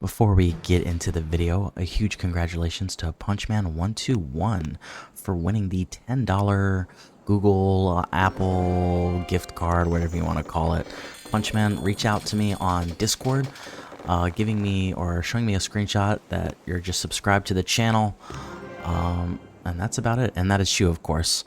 Before we get into the video, a huge congratulations to Punchman121 for winning the $10 Google, Apple gift card, whatever you want to call it. Punchman, reach out to me on Discord, giving me or showing me a screenshot that you're just subscribed to the channel, and that's about it. And that is you, of course.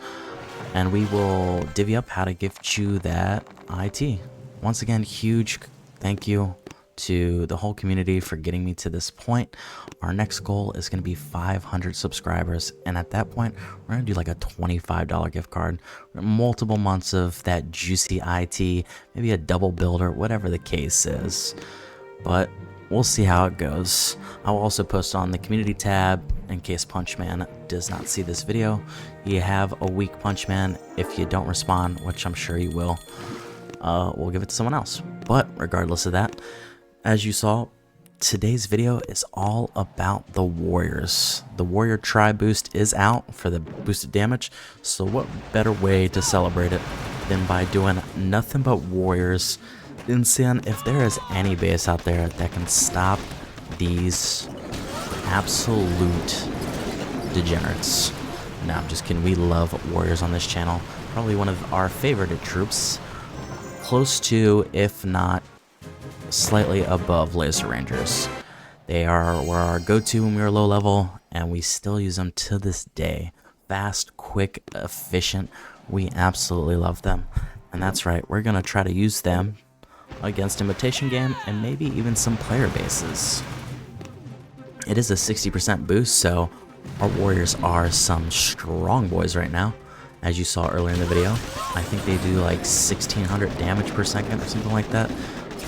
And we will divvy up how to gift you that IT. Once again, huge thank you to the whole community for getting me to this point. Our next goal is going to be 500 subscribers, and at that point we're going to do like a $25 gift card, multiple months of that juicy IT, maybe a double builder, whatever the case is, but we'll see how it goes. I'll also post on the community tab in case Punchman does not see this video. You have a week, Punchman. If you don't respond, which I'm sure you will, we'll give it to someone else. But regardless of that, as you saw, today's video is all about the warriors. The warrior tribe boost is out for the boosted damage, so what better way to celebrate it than by doing nothing but warriors and seeing if there is any base out there that can stop these absolute degenerates. No, I'm just kidding. We love warriors on this channel. Probably one of our favorite troops, close to, if not slightly above, laser rangers. Were our go-to when we were low level, and we still use them to this day. Fast, quick, efficient. We absolutely love them, and that's right, we're gonna try to use them against Imitation game and maybe even some player bases. It is a 60% boost, so our warriors are some strong boys right now. As you saw earlier in the video, I think they do like 1600 damage per second or something like that.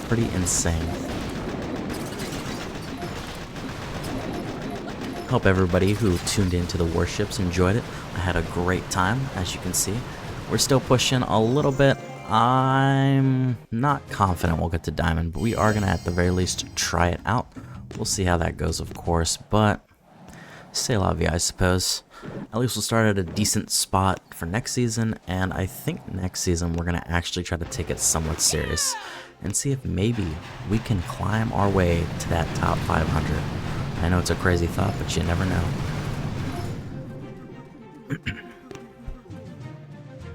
Pretty insane. Hope everybody who tuned into the Warships enjoyed it. I had a great time, as you can see. We're still pushing a little bit. I'm not confident we'll get to Diamond, but we are going to at the very least try it out. We'll see how that goes, of course, but c'est la vie, I suppose. At least we'll start at a decent spot for next season, and I think next season we're going to actually try to take it somewhat serious and see if maybe we can climb our way to that top 500. I know it's a crazy thought, but you never know.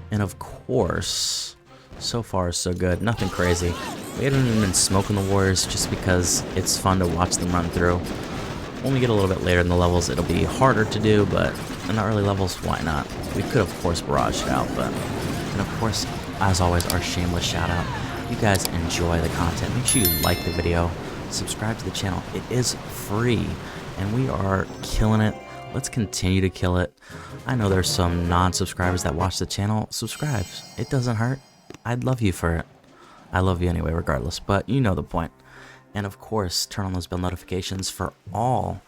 And of course, so far so good. Nothing crazy. We haven't even been smoking the warriors just because it's fun to watch them run through. When we get a little bit later in the levels, it'll be harder to do, but in the early levels, why not? We could, of course, barrage it out, but... And of course, as always, our shameless shout out. If you guys enjoy the content, make sure you like the video, subscribe to the channel. It is free, and we are killing it. Let's continue to kill it. I know there's some non-subscribers that watch the channel. Subscribe. It doesn't hurt. I'd love you for it. I love you anyway, regardless, but you know the point. And of course, turn on those bell notifications for all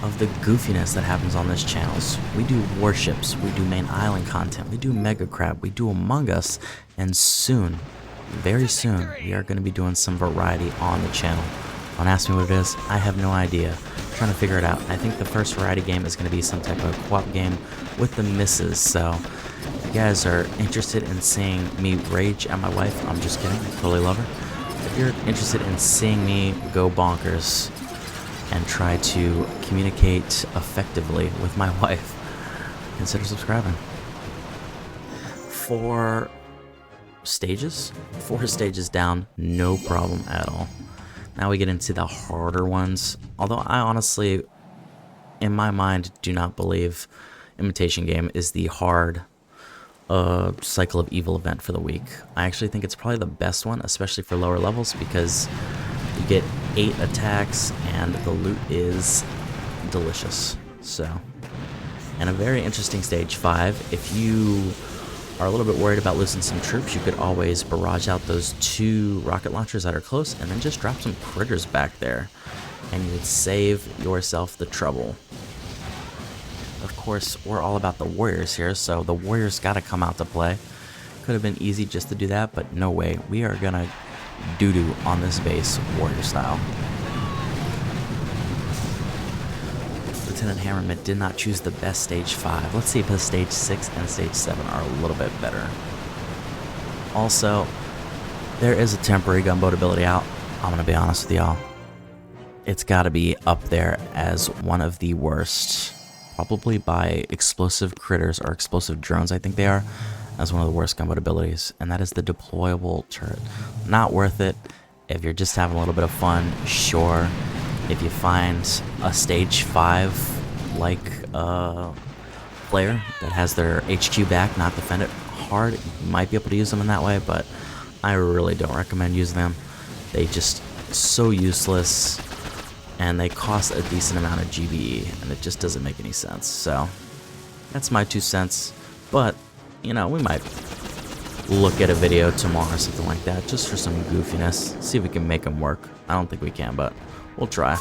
of the goofiness that happens on this channel. We do Warships, we do main island content, we do Mega Crab, we do Among Us, and soon, very soon, we are going to be doing some variety on the channel. Don't ask me what it is, I have no idea. I'm trying to figure it out. I think the first variety game is going to be some type of co-op game with the misses, so if you guys are interested in seeing me rage at my wife, I'm just kidding, I totally love her. If you're interested in seeing me go bonkers and try to communicate effectively with my wife, consider subscribing. 4 stages down, no problem at all. Now we get into the harder ones, although I honestly, in my mind, do not believe Imitation game is the hard Cycle of Evil event for the week. I actually think it's probably the best one, especially for lower levels, because you get 8 attacks and the loot is delicious. So, and a very interesting stage 5. If you are a little bit worried about losing some troops, you could always barrage out those 2 rocket launchers that are close and then just drop some critters back there, and you would save yourself the trouble. Of course, we're all about the warriors here, so the warriors got to come out to play. Could have been easy just to do that, but no way. We are going to doo-doo on this base, warrior style. Lieutenant Hammerman did not choose the best stage 5. Let's see if the stage 6 and stage 7 are a little bit better. Also, there is a temporary gunboat ability out. I'm going to be honest with y'all. it's got to be up there as one of the worst, probably by explosive critters or explosive drones, I think they are, as one of the worst gunboat abilities, and that is the deployable turret. Not worth it. If you're just having a little bit of fun, sure. If you find a stage 5 like player that has their HQ back, not defend it hard, you might be able to use them in that way, but I really don't recommend using them. They just so useless, and they cost a decent amount of GBE, and it just doesn't make any sense. So that's my 2 cents, but you know, we might look at a video tomorrow or something like that, just for some goofiness, see if we can make them work. I don't think we can, but we'll try.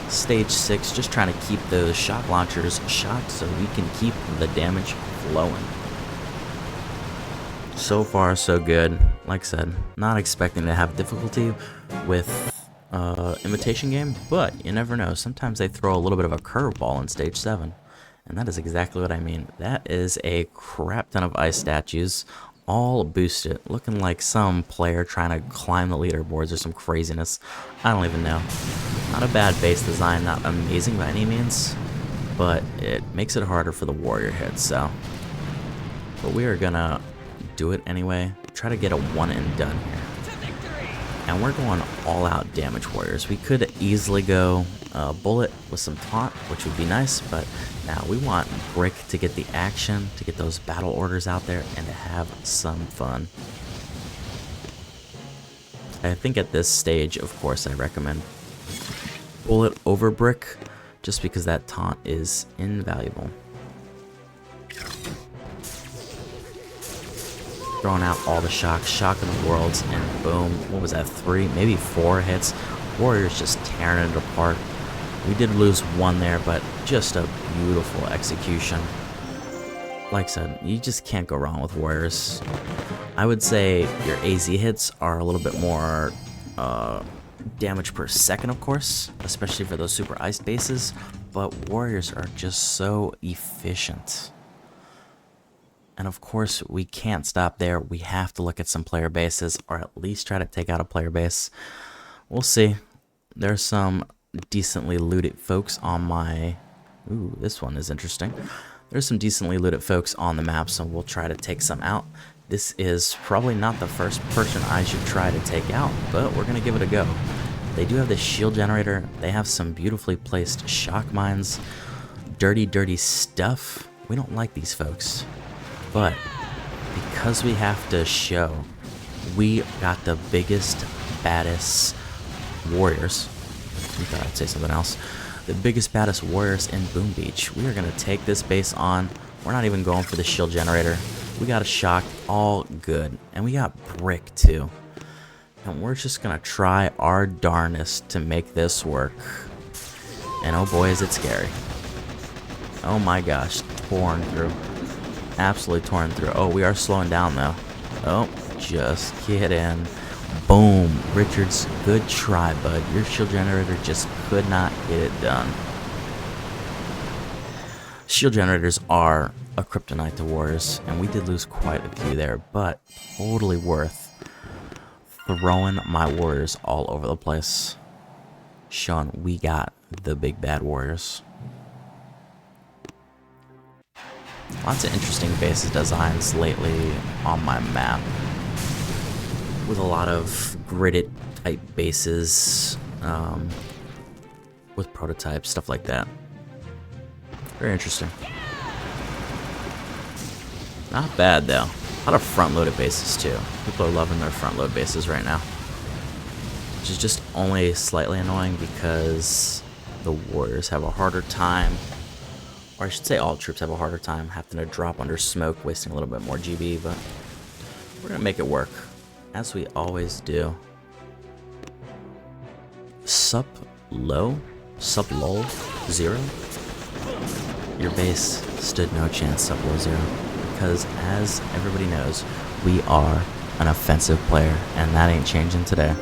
Stage 6, just trying to keep those shock launchers shocked so we can keep the damage flowing. So far, so good. Like I said, not expecting to have difficulty with Imitation game, but you never know. Sometimes they throw a little bit of a curveball in stage 7, and that is exactly what I mean. That is a crap ton of ice statues, all boosted, looking like some player trying to climb the leaderboards or some craziness. I don't even know. Not a bad base design, not amazing by any means, but it makes it harder for the warrior hits. So, but we are gonna do it anyway. Try to get a one and done here. And we're going all out damage warriors. We could easily go bullet with some taunt, which would be nice, but now we want brick to get the action, to get those battle orders out there, and to have some fun. I think at this stage, of course, I recommend bullet over brick, just because that taunt is invaluable. Throwing out all the shocking the worlds, and boom, what was that, 3, maybe 4 hits? Warriors just tearing it apart. We did lose 1 there, but just a beautiful execution. Like I said, you just can't go wrong with warriors. I would say your AZ hits are a little bit more damage per second, of course, especially for those super ice bases, but warriors are just so efficient. And of course, we can't stop there. We have to look at some player bases, or at least try to take out a player base. We'll see. There's some decently looted folks on my... Ooh, this one is interesting. There's some decently looted folks on the map, so we'll try to take some out. This is probably not the first person I should try to take out, but we're going to give it a go. They do have the shield generator. They have some beautifully placed shock mines. Dirty, dirty stuff. We don't like these folks. But because we have to show we got the biggest, baddest warriors, I thought I'd say something else, the biggest, baddest warriors in Boom Beach, we are going to take this base on. We're not even going for the shield generator. We got a shock, all good. And we got brick too. And we're just going to try our darnest to make this work. And oh boy, is it scary. Oh my gosh, torn through. Absolutely torn through. Oh, we are slowing down though. Oh, just get in. Boom. Richards, good try, bud. Your shield generator just could not get it done. Shield generators are a kryptonite to warriors, and we did lose quite a few there, but totally worth throwing my warriors all over the place, showing we got the big bad warriors. Lots of interesting bases designs lately on my map, with a lot of gridded type bases, with prototypes, stuff like that. Very interesting. Not bad though. A lot of front-loaded bases too. People are loving their front-load bases right now, which is just only slightly annoying because the warriors have a harder time, or I should say all troops have a harder time having to drop under smoke, wasting a little bit more GB, but we're gonna make it work, as we always do. Sup lol 0? Your base stood no chance, Sup lol 0, because as everybody knows, we are an offensive player, and that ain't changing today.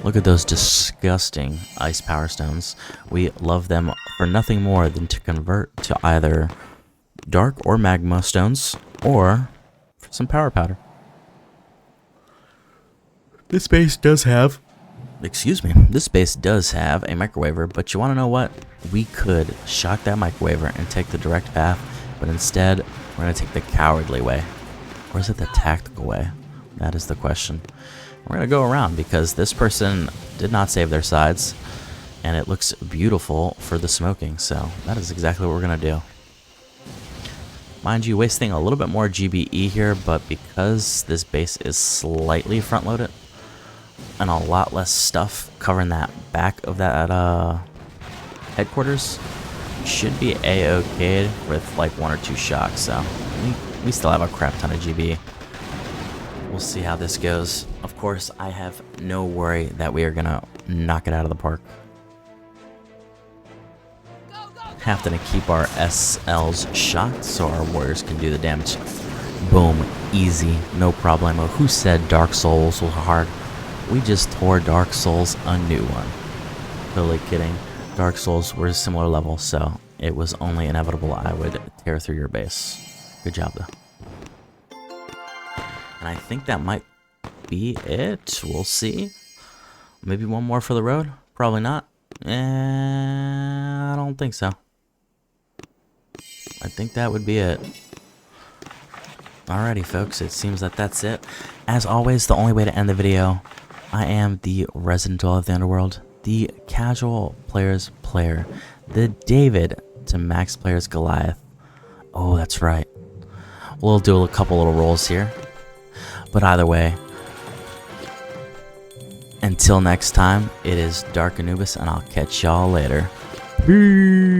Look at those disgusting ice power stones. We love them for nothing more than to convert to either dark or magma stones, or some power powder. This base does have... Excuse me. This base does have a microwaver, but you want to know what? We could shock that microwaver and take the direct path, but instead, we're going to take the cowardly way. Or is it the tactical way? That is the question. We're going to go around because this person did not save their sides, and it looks beautiful for the smoking, so that is exactly what we're going to do. Mind you, wasting a little bit more GBE here, but because this base is slightly front-loaded, and a lot less stuff covering that back of that headquarters, should be a-okay with like 1 or 2 shocks, so we still have a crap ton of GB. We'll see how this goes. Of course, I have no worry that we are gonna knock it out of the park. Have to keep our SLs shot so our warriors can do the damage. Boom, easy, no problemo. Who said Dark Souls was hard? We just tore Dark Souls a new one. Totally kidding. Dark Souls were a similar level, so it was only inevitable I would tear through your base. Good job, though. And I think that might be it. We'll see. Maybe one more for the road? Probably not. I don't think so. I think that would be it. Alrighty, folks. It seems that that's it. As always, the only way to end the video, I am the resident dweller of the underworld, the casual player's player, the David to max player's Goliath. Oh, that's right. We'll do a couple little rolls here. But either way, until next time, it is Dark Anubis, and I'll catch y'all later. Peace!